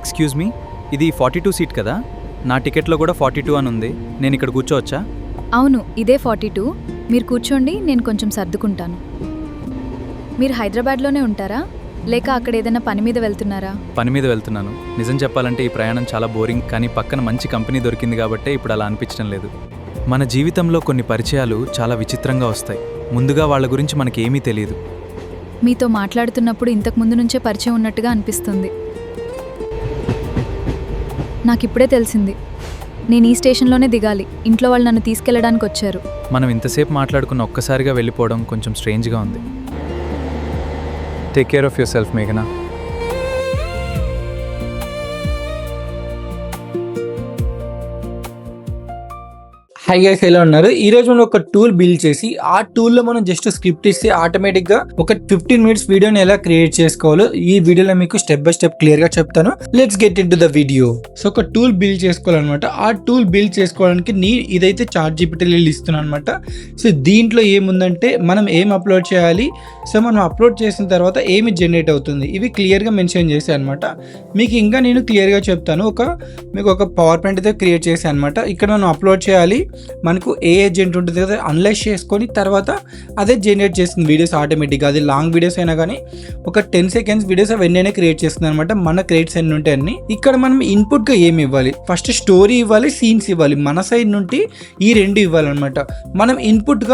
Excuse me, ఇది 42 seat కదా? నా టికెట్లో కూడా 42 అని ఉంది. నేను ఇక్కడ కూర్చోవచ్చా? అవును, ఇదే 42. మీరు కూర్చోండి, నేను కొంచెం సర్దుకుంటాను. మీరు హైదరాబాద్లోనే ఉంటారా, లేక అక్కడ ఏదైనా పని మీద వెళ్తున్నారా? పని మీద వెళ్తున్నాను. నిజం చెప్పాలంటే ఈ ప్రయాణం చాలా బోరింగ్, కానీ పక్కన మంచి కంపెనీ దొరికింది కాబట్టే ఇప్పుడు అలా అనిపించడం లేదు. మన జీవితంలో కొన్ని పరిచయాలు చాలా విచిత్రంగా వస్తాయి. ముందుగా వాళ్ళ గురించి మనకేమీ తెలియదు. మీతో మాట్లాడుతున్నప్పుడు ఇంతకు ముందు నుంచే పరిచయం ఉన్నట్టుగా అనిపిస్తుంది. నాకిప్పుడే తెలిసింది, నేను ఈ స్టేషన్లోనే దిగాలి. ఇంట్లో వాళ్ళు నన్ను తీసుకెళ్లడానికి వచ్చారు. మనం ఇంతసేపు మాట్లాడుకున్న ఒక్కసారిగా వెళ్ళిపోవడం కొంచెం స్ట్రేంజ్గా ఉంది. Take care of your self మేఘనా. హై గైస్, ఎలా ఉన్నారు? ఈ రోజు మనం ఒక టూల్ బిల్డ్ చేసి ఆ టూల్లో మనం జస్ట్ స్క్రిప్ట్ ఇస్తే ఆటోమేటిక్గా ఒక 15 minutes వీడియోని ఎలా క్రియేట్ చేసుకోవాలో ఈ వీడియోలో మీకు స్టెప్ బై స్టెప్ క్లియర్గా చెప్తాను. Let's get in to the video. So ఒక టూల్ బిల్డ్ చేసుకోవాలన్నమాట. ఆ టూల్ బిల్డ్ చేసుకోవడానికి ఇదైతే ChatGPT ఇస్తున్నాను అనమాట. సో దీంట్లో ఏముందంటే మనం ఏం అప్లోడ్ చేయాలి, సో మనం అప్లోడ్ చేసిన తర్వాత ఏమి జనరేట్ అవుతుంది, ఇవి క్లియర్గా మెన్షన్ చేశాను అనమాట. మీకు ఇంకా నేను క్లియర్గా చెప్తాను. మీకు ఒక పవర్ పాయింట్ అయితే క్రియేట్ చేశాను అనమాట. ఇక్కడ మనం అప్లోడ్ చేయాలి, మనకు ఏ ఏజెంట్ ఉంటుంది కదా అనలైజ్ చేసుకొని తర్వాత అదే జనరేట్ చేస్తుంది వీడియోస్ ఆటోమేటిక్గా. అది లాంగ్ వీడియోస్ అయినా కానీ ఒక 10 seconds వీడియోస్ అవన్నీ క్రియేట్ చేస్తుంది అనమాట. మన క్రియేట్స్ ఎన్ని ఉంటాయి అన్ని. ఇక్కడ మనం ఇన్పుట్గా ఏమి ఇవ్వాలి, ఫస్ట్ స్టోరీ ఇవ్వాలి, సీన్స్ ఇవ్వాలి. మన సైడ్ నుండి ఈ రెండు ఇవ్వాలన్నమాట. మనం ఇన్పుట్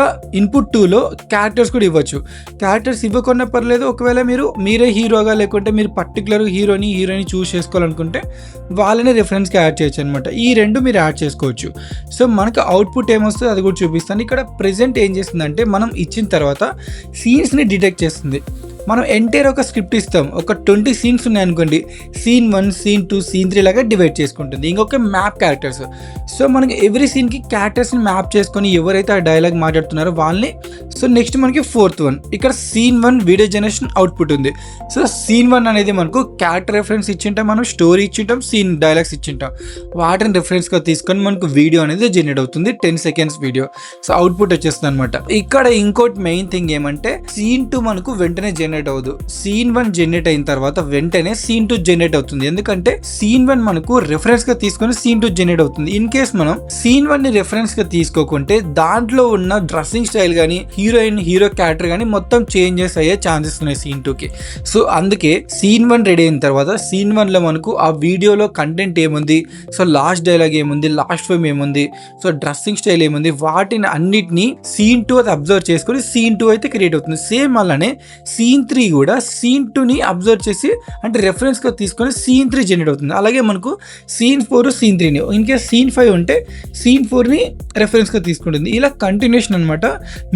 2లో క్యారెక్టర్స్ కూడా ఇవ్వచ్చు. క్యారెక్టర్స్ ఇవ్వకుండా పర్లేదు. ఒకవేళ మీరే హీరోగా లేకుంటే మీరు పర్టికులర్ హీరోయిన్ చూస్ చేసుకోవాలనుకుంటే వాళ్ళని రిఫరెన్స్కి యాడ్ చేయొచ్చు అనమాట. ఈ రెండు మీరు యాడ్ చేసుకోవచ్చు. సో మనకు అవుట్పుట్ ఏమొస్తుంది అది కూడా చూపిస్తాను. ఇక్కడ ప్రెజెంట్ ఏం చేస్తుందంటే మనం ఇచ్చిన తర్వాత సీన్స్ని డిటెక్ట్ చేస్తుంది. మనం ఎంటైర్ ఒక స్క్రిప్ట్ ఇస్తాం, ఒక 20 scenes ఉన్నాయనుకోండి, Scene 1, Scene 2, Scene 3 లాగా డివైడ్ చేసుకుంటుంది. ఇంకొక మ్యాప్ క్యారెక్టర్స్. సో మనకి ఎవ్రీ సీన్కి క్యారెక్టర్స్ని మ్యాప్ చేసుకొని ఎవరైతే ఆ డైలాగ్ మాట్లాడుతున్నారో వాళ్ళని. సో నెక్స్ట్ మనకి 4th one, ఇక్కడ Scene 1 వీడియో జనరేషన్ అవుట్పుట్ ఉంది. సో Scene 1 అనేది మనకు క్యారెక్టర్ రెఫరెన్స్ ఇచ్చింటాం, మనం స్టోరీ ఇచ్చింటాం, సీన్ డైలాగ్స్ ఇచ్చింటాం. వాటిని రెఫరెన్స్గా తీసుకొని మనకు వీడియో అనేది జనరేట్ అవుతుంది, 10 seconds వీడియో. సో అవుట్పుట్ వచ్చేస్తుంది అనమాట. ఇక్కడ ఇంకోటి మెయిన్ థింగ్ ఏమంటే Scene 2 మనకు వెంటనే జనరేట్ అవ్వదు. Scene 1 జనరేట్ అయిన తర్వాత వెంటనే Scene 2 జనరేట్ అవుతుంది. ఎందుకంటే Scene 1 మనకు రెఫరెన్స్ గా తీసుకొని Scene 2 జనరేట్ అవుతుంది. ఇన్ కేస్ మనం Scene 1 ని రెఫరెన్స్ గా తీసుకోకుంటే దాంట్లో ఉన్న డ్రెస్సింగ్ స్టైల్ గానీ హీరో క్యారెక్టర్ గానీ మొత్తం చేంజెస్ అయ్యే ఛాన్సెస్ ఉన్నాయి Scene 2కి. సో అందుకే Scene 1 రెడీ అయిన తర్వాత Scene 1 లో మనకు ఆ వీడియోలో కంటెంట్ ఏముంది, సో లాస్ట్ డైలాగ్ ఏముంది, లాస్ట్ ఫిల్మ్ ఏముంది, సో డ్రెస్సింగ్ స్టైల్ ఏముంది, వాటిని అన్నిటిని Scene 2 అది అబ్జర్వ్ చేసుకొని Scene 2 అయితే క్రియేట్ అవుతుంది. సేమ్ అలానే Scene 3 కూడా Scene 2ని అబ్జర్వ్ చేసి అంటే రెఫరెన్స్గా తీసుకొని Scene 3 జనరేట్ అవుతుంది. అలాగే మనకు Scene 4, Scene 3ని, ఇన్ కేస్ Scene 5 ఉంటే Scene 4ని రెఫరెన్స్గా తీసుకుంటుంది. ఇలా కంటిన్యూషన్ అనమాట.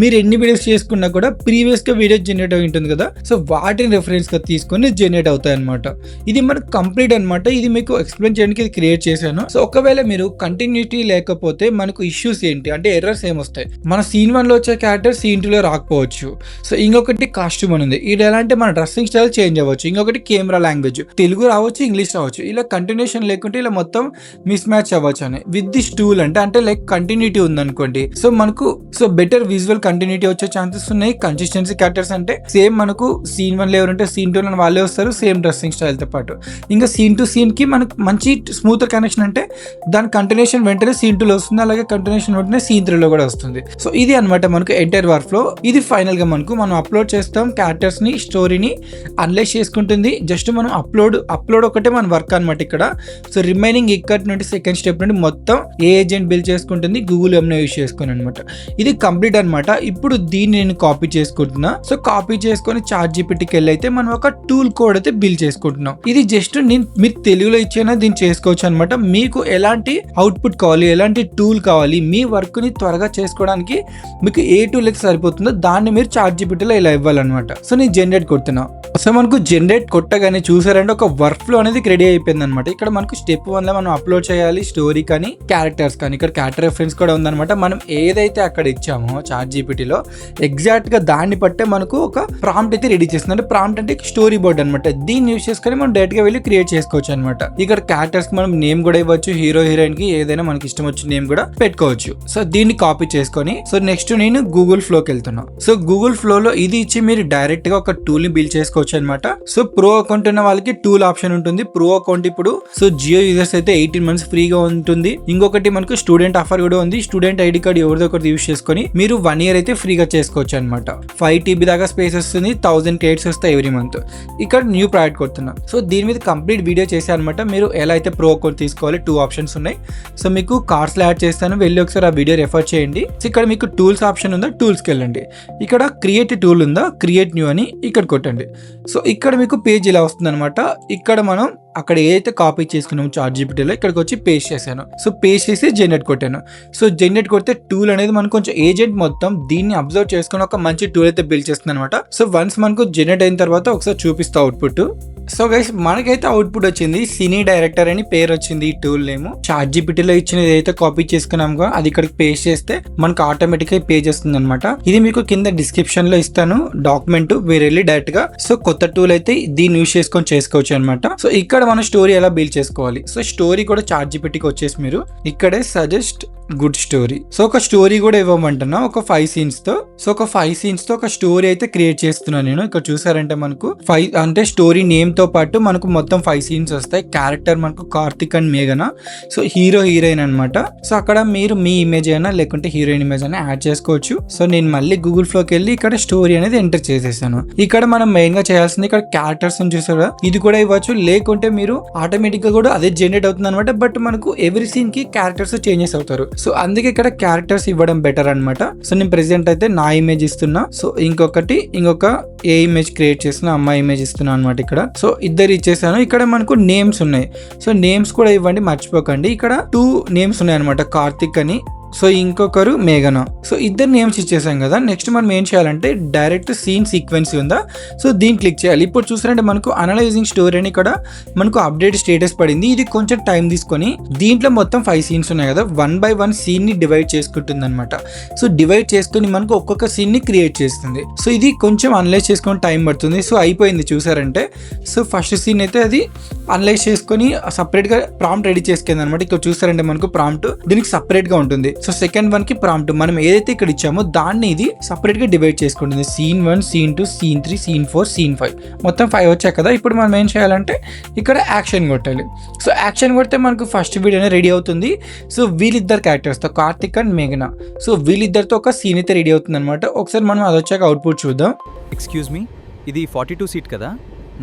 మీరు ఎన్ని వీడియోస్ చేసుకున్నా కూడా ప్రీవియస్గా వీడియో జనరేట్ అయి ఉంటుంది కదా, సో వాటిని రెఫరెన్స్గా తీసుకొని జనరేట్ అవుతాయి అనమాట. ఇది మనకు కంప్లీట్ అనమాట. ఇది మీకు ఎక్స్ప్లెయిన్ చేయడానికి ఇది క్రియేట్ చేశాను. సో ఒకవేళ మీరు కంటిన్యూటీ లేకపోతే మనకు ఇష్యూస్ ఏంటి అంటే ఎర్రర్స్ ఏమొస్తాయి. మన Scene 1లో వచ్చే క్యారెక్టర్ Scene 2లో రాకపోవచ్చు. సో ఇంకొకటి కాస్ట్యూమ్ అని ఉంది. ఇది ఎలా అంటే మన డ్రెస్సింగ్ స్టైల్ చేంజ్ అవ్వచ్చు. ఇంకొకటి కెమెరా లాంగ్వేజ్, తెలుగు రావచ్చు, ఇంగ్లీష్ రావచ్చు. ఇలా కంటిన్యూషన్ లేకుంటే ఇలా మొత్తం మిస్ మ్యాచ్ అవ్వచ్చు అని. విత్ దిస్ టూల్ అంటే లైక్ కంటిన్యూటీ ఉందనుకోండి, సో మనకు బెటర్ విజువల్ కంటిన్యూటీ వచ్చే ఛాన్సెస్ ఉన్నాయి. కన్సిస్టెన్సీ క్యారెక్టర్స్ అంటే సేమ్ మనకు Scene 1లో ఎవరంటే Scene 2లో వాళ్ళే వస్తారు, సేమ్ డ్రెస్సింగ్ స్టైల్ తో పాటు. ఇంకా Scene 2 సీన్కి మనకు మంచి స్మూత్ కనెక్షన్ అంటే దాని కంటిన్యూషన్ వెంటనే Scene 2లో వస్తుంది, అలాగే కంటిన్యూషన్ వెంటనే Scene 3లో కూడా వస్తుంది. సో ఇది అనమాట మనకు ఎంటైర్ వర్క్ ఫ్లో. ఇది ఫైనల్ గా మనం అప్లోడ్ చేస్తాం, క్యారెక్టర్స్ ని స్టోరీని అనలైజ్ చేసుకుంటుంది. జస్ట్ మనం అప్లోడ్ ఒకటే మన వర్క్ అనమాట ఇక్కడ. సో రిమైనింగ్ ఇక్కడ నుండి సెకండ్ స్టెప్ నుండి మొత్తం ఏ ఏజెంట్ బిల్డ్ చేసుకుంటుంది, గూగుల్ ఎంఏ యూజ్ చేసుకుని అనమాట. ఇది కంప్లీట్ అనమాట. ఇప్పుడు దీన్ని నేను కాపీ చేసుకుంటున్నా. సో కాపీ చేసుకొని ChatGPTకి వెళ్ళి అయితే మనం ఒక టూల్ కోడ్ అయితే బిల్డ్ చేసుకుంటున్నాం. ఇది జస్ట్ మీరు తెలుగులో ఇచ్చేనా దీన్ని చేసుకోవచ్చు అనమాట. మీకు ఎలాంటి అవుట్పుట్ కావాలి, ఎలాంటి టూల్ కావాలి, మీ వర్క్ ని త్వరగా చేసుకోవడానికి మీకు ఏ టూల్ అయితే సరిపోతుందో దాన్ని మీరు ChatGPTలో ఇలా ఇవ్వాలన్నమాట. సో నేను జనరేట్ కొడుతున్నా. సో మనకు జనరేట్ కొట్టగానే చూసారంటే ఒక వర్క్ ఫ్లో అనేది రెడీ అయిపోయింది అనమాట. ఇక్కడ మనకు స్టెప్ 1లో మనం అప్లోడ్ చేయాలి స్టోరీ కానీ క్యారెక్టర్స్ కానీ. ఇక్కడ క్యారెక్టర్ రెఫరెన్స్ కూడా ఉందన్నమాట. మనం ఏదైతే అక్కడ ఇచ్చామో ChatGPTలో ఎగ్జాక్ట్ గా దాన్ని బట్టే మనకు ఒక ప్రాంప్ట్ అయితే రెడీ చేస్తుంది. అంటే ప్రాంప్ట్ అంటే స్టోరీ బోర్డ్ అనమాట. దీన్ని యూజ్ చేసుకొని మనం డైరెక్ట్ గా వెళ్ళి క్రియేట్ చేసుకోవచ్చు అనమాట. ఇక్కడ క్యారెక్టర్స్ కి మనం నేమ్ కూడా ఇవ్వచ్చు, హీరోయిన్ కి ఏదైనా మనకి ఇష్టం వచ్చిన నేమ్ కూడా పెట్టుకోవచ్చు. సో దీన్ని కాపీ చేసుకొని సో నెక్స్ట్ నేను గూగుల్ ఫ్లోకి వెళ్తున్నా. సో గూగుల్ ఫ్లోలో ఇది ఇచ్చి మీరు డైరెక్ట్ గా ఒక టూల్ ని బిల్డ్ చేసుకోవచ్చు అనమాట. సో ప్రో అకౌంట్ ఉన్న వాళ్ళకి టూల్ ఆప్షన్ ఉంటుంది. ప్రో అకౌంట్ ఇప్పుడు సో జియో యూజర్స్ అయితే 18 months ఫ్రీగా ఉంటుంది. ఇంకొకటి మనకు స్టూడెంట్ ఆఫర్ కూడా ఉంది. స్టూడెంట్ ఐడి కార్డ్ ఎవరిదో ఒకటి యూస్ చేసుకొని మీరు 1 year అయితే ఫ్రీగా చేసుకోవచ్చు అనమాట. 5 TB దాకా స్పేస్ వస్తుంది. 1000 credits వస్తాయి ఎవ్రీ మంత్. ఇక్కడ న్యూ ప్రాడక్ట్ కొడుతున్నా. సో దీని మీద కంప్లీట్ వీడియో చేసే అనమాట. మీరు ఎలా అయితే ప్రో అకౌంట్ తీసుకోవాలి 2 options ఉన్నాయి. సో మీకు కార్డ్స్ లో యాడ్ చేస్తాను, వెళ్ళి ఒకసారి ఆ వీడియో రెఫర్ చేయండి. సో ఇక్కడ మీకు టూల్స్ ఆప్షన్ ఉందా, టూల్స్కి వెళ్ళండి. ఇక్కడ క్రియేట్ టూల్ ఉందా, క్రియేట్ న్యూ అని ఇక్కడ కొట్టండి. సో ఇక్కడ మీకు పేజ్ ఇలా వస్తుంది అనమాట. ఇక్కడ మనం అక్కడ ఏదైతే కాపీ చేసుకున్నామో ChatGPTలో ఇక్కడికి వచ్చి పేస్ట్ చేశాను. సో పేస్ట్ చేసి జనరేట్ కొట్టాను. సో జనరేట్ కొడితే టూల్ అనేది మనకు కొంచెం ఏజెంట్ మొత్తం దీన్ని అబ్జర్వ్ చేసుకుని ఒక మంచి టూల్ అయితే బిల్డ్ చేస్తుంది అనమాట. సో వన్స్ మనకు జనరేట్ అయిన తర్వాత ఒకసారి చూపిస్తా అవుట్పుట్. సో గైస్ మనకైతే అవుట్పుట్ వచ్చింది. సినీ డైరెక్టర్ అని పేరు వచ్చింది ఈ టూల్ నేమ్. ChatGPTలో ఇచ్చిన ఏదైతే కాపీ చేసుకున్నామో అది ఇక్కడికి పేస్ట్ చేస్తే మనకు ఆటోమేటిక్ గా పేజ్ వస్తుంది అనమాట. ఇది మీకు కింద డిస్క్రిప్షన్ లో ఇస్తాను డాక్యుమెంట్, మీరు వెళ్ళి డైరెక్ట్ గా సో కొత్త టూల్ అయితే దీన్ని యూస్ చేసుకొని చేసుకోవచ్చు అనమాట. సో ఇక్కడ మనం స్టోరీ ఎలా బిల్డ్ చేసుకోవాలి. సో స్టోరీ కూడా ChatGPTకి వచ్చేసి మీరు ఇక్కడే సజెస్ట్ గుడ్ స్టోరీ. సో ఒక స్టోరీ కూడా ఇవ్వమంటున్నా ఒక 5 scenes తో. సో ఒక 5 scenes తో ఒక స్టోరీ అయితే క్రియేట్ చేస్తున్నాను నేను. ఇక్కడ చూసారంటే మనకు 5 అంటే స్టోరీ నేమ్ తో పాటు మనకు మొత్తం 5 scenes వస్తాయి. క్యారెక్టర్ మనకు కార్తిక్ అండ్ మేఘన. సో హీరో హీరోయిన్ అనమాట. సో అక్కడ మీరు మీ ఇమేజ్ అయినా లేకుంటే హీరోయిన్ ఇమేజ్ అయినా యాడ్ చేసుకోవచ్చు. సో నేను మళ్ళీ గూగుల్ ఫ్లోకి వెళ్ళి ఇక్కడ స్టోరీ అనేది ఎంటర్ చేసేసాను. ఇక్కడ మనం మెయిన్ గా చేయాల్సింది ఇక్కడ క్యారెక్టర్స్ చూసారు, ఇది కూడా ఇవ్వచ్చు. లేకుంటే మీరు ఆటోమేటిక్ గా కూడా అదే జనరేట్ అవుతుంది అనమాట. బట్ మనకు ఎవ్రీ సీన్ కి క్యారెక్టర్స్ చేంజెస్ అవుతారు. సో అందుకే ఇక్కడ క్యారెక్టర్స్ ఇవ్వడం బెటర్ అనమాట. సో నేను ప్రెసెంట్ అయితే నా ఇమేజ్ ఇస్తున్నా. సో ఇంకొక ఏ ఇమేజ్ క్రియేట్ చేసిన అమ్మాయి ఇమేజ్ ఇస్తున్నా అనమాట ఇక్కడ. సో ఇద్దరు ఇచ్చేసాను. ఇక్కడ మనకు నేమ్స్ ఉన్నాయి. సో నేమ్స్ కూడా ఇవ్వండి, మర్చిపోకండి. ఇక్కడ 2 names ఉన్నాయి అనమాట, కార్తిక్ అని, సో ఇంకొకరు మేఘన. సో ఇద్దరు నేమ్స్ ఇచ్చేసాం కదా. నెక్స్ట్ మనం ఏం చేయాలంటే డైరెక్ట్ సీన్ సీక్వెన్స్ ఉందా, సో దీన్ని క్లిక్ చేయాలి. ఇప్పుడు చూసారంటే మనకు అనలైజింగ్ స్టోరీ అని ఇక్కడ మనకు అప్డేట్ స్టేటస్ పడింది. ఇది కొంచెం టైం తీసుకొని దీంట్లో మొత్తం 5 scenes ఉన్నాయి కదా, 1 by 1 scene ని డివైడ్ చేసుకుంటుంది అనమాట. సో డివైడ్ చేసుకుని మనకు ఒక్కొక్క సీన్ ని క్రియేట్ చేస్తుంది. సో ఇది కొంచెం అనలైజ్ చేసుకొని టైం పడుతుంది. సో అయిపోయింది చూసారంటే. సో ఫస్ట్ సీన్ అయితే అది అనలైజ్ చేసుకొని సపరేట్ గా ప్రాంప్ట్ రెడీ చేసుకుంది అనమాట. ఇక్కడ చూసారంటే మనకు ప్రాంప్ట్ దీనికి సపరేట్ గా ఉంటుంది. సో సెకండ్ 1 కి ప్రాంప్ట్ మనం ఏదైతే ఇక్కడ ఇచ్చామో దాన్ని ఇది సపరేట్ గా డివైడ్ చేసుకుంటుంది. Scene 1, Scene 2, Scene 3, Scene 4, Scene 5 మొత్తం 5 వచ్చాయి కదా. ఇప్పుడు మనం ఏం చేయాలంటే ఇక్కడ యాక్షన్ కొట్టాలి. సో యాక్షన్ కొడితే మనకు ఫస్ట్ వీడియో రెడీ అవుతుంది. సో వీళ్ళిద్దరు క్యారెక్టర్స్ తో కార్తిక్ అండ్ మేఘన, సో వీళ్ళిద్దరితో ఒక సీన్ అయితే రెడీ అవుతుంది అనమాట. ఒకసారి మనం అది వచ్చాక అవుట్పుట్ చూద్దాం. ఎక్స్క్యూజ్ మీ, ఇది 42 seat కదా?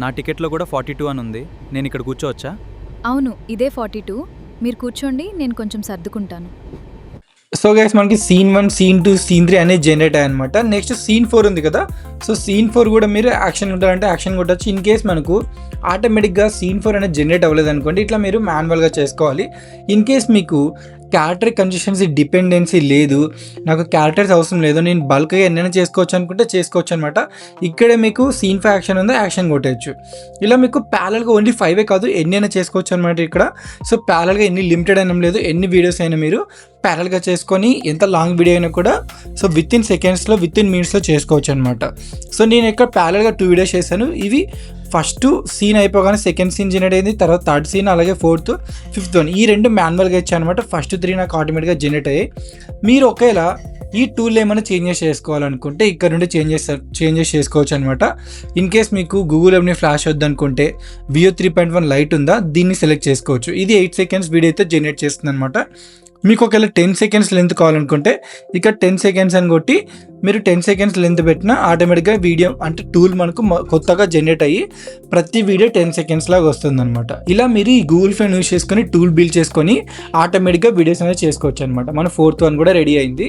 నా టికెట్లో కూడా 42 అని ఉంది. నేను ఇక్కడ కూర్చోవచ్చా? అవును, ఇదే 42. మీరు కూర్చోండి, నేను కొంచెం సర్దుకుంటాను. సో గైస్ మనకి Scene 1, Scene 2, Scene 3 అనేది జనరేట్ అయ్యాయి అనమాట. నెక్స్ట్ Scene 4 ఉంది కదా. సో Scene 4 కూడా మీరు యాక్షన్ కొట్టాలంటే యాక్షన్ కొట్టచ్చు. ఇన్ కేస్ మనకు ఆటోమేటిక్గా Scene 4 అనేది జనరేట్ అవ్వలేదు అనుకోండి, ఇట్లా మీరు మాన్యువల్గా చేసుకోవాలి. ఇన్ కేస్ మీకు క్యారెక్టర్ కన్సిస్టెన్సీ డిపెండెన్సీ లేదు, నాకు క్యారెక్టర్స్ అవసరం లేదు, నేను బల్క్గా ఎన్నైనా చేసుకోవచ్చు అనుకుంటే చేసుకోవచ్చు అనమాట. ఇక్కడే మీకు Scene 5 యాక్షన్ ఉందో యాక్షన్ కొట్టచ్చు. ఇలా మీకు ప్యారల్గా ఓన్లీ 5 కాదు ఎన్నైనా చేసుకోవచ్చు అనమాట ఇక్కడ. సో ప్యారల్గా ఎన్ని లిమిటెడ్ అయినా లేదు, ఎన్ని వీడియోస్ అయినా మీరు ప్యారల్గా చేసుకొని ఎంత లాంగ్ వీడియో అయినా కూడా సో విత్ ఇన్ సెకండ్స్లో విత్ ఇన్ మినిట్స్లో చేసుకోవచ్చు అనమాట. సో నేను ఇక్కడ ప్యారల్గా 2 వీడియోస్ చేశాను. ఇవి ఫస్ట్ సీన్ అయిపోగానే సెకండ్ సీన్ జనరేట్ అయింది, తర్వాత థర్డ్ సీన్, అలాగే 4th, 5th ఈ 2 మాన్యువల్గా ఇచ్చాను అనమాట. ఫస్ట్ 3 నాకు ఆటోమేటిక్గా జనరేట్ అయ్యాయి. మీరు ఒకేలా ఈ టూల్ ఏమైనా చేంజెస్ చేసుకోవాలనుకుంటే ఇక్కడ నుండి చేంజెస్ చేసుకోవచ్చు అనమాట. ఇన్ కేస్ మీకు గూగుల్ ఎవరిని ఫ్లాష్ వద్దనుకుంటే Veo 3.1 లైట్ ఉందా, దీన్ని సెలెక్ట్ చేసుకోవచ్చు. ఇది 8 seconds వీడియో అయితే జనరేట్ చేస్తుంది అనమాట. మీకు ఒకవేళ 10 seconds లెంత్ కావాలనుకుంటే ఇక్కడ 10 seconds అని కొట్టి మీరు 10 seconds లెంత్ పెట్టినా ఆటోమేటిక్గా వీడియో అంటే టూల్ మనకు కొత్తగా జనరేట్ అయ్యి ప్రతి వీడియో 10 seconds లాగా వస్తుంది అనమాట. ఇలా మీరు ఈ గూగుల్ ఫ్రేమ్ యూస్ చేసుకొని టూల్ బిల్డ్ చేసుకొని ఆటోమేటిక్గా వీడియోస్ అనేది చేసుకోవచ్చు అనమాట. మన 4th one కూడా రెడీ అయింది.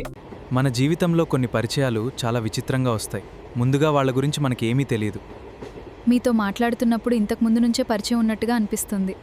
మన జీవితంలో కొన్ని పరిచయాలు చాలా విచిత్రంగా వస్తాయి. ముందుగా వాళ్ళ గురించి మనకి ఏమీ తెలియదు. మీతో మాట్లాడుతున్నప్పుడు ఇంతకు ముందు నుంచే పరిచయం ఉన్నట్టుగా అనిపిస్తుంది.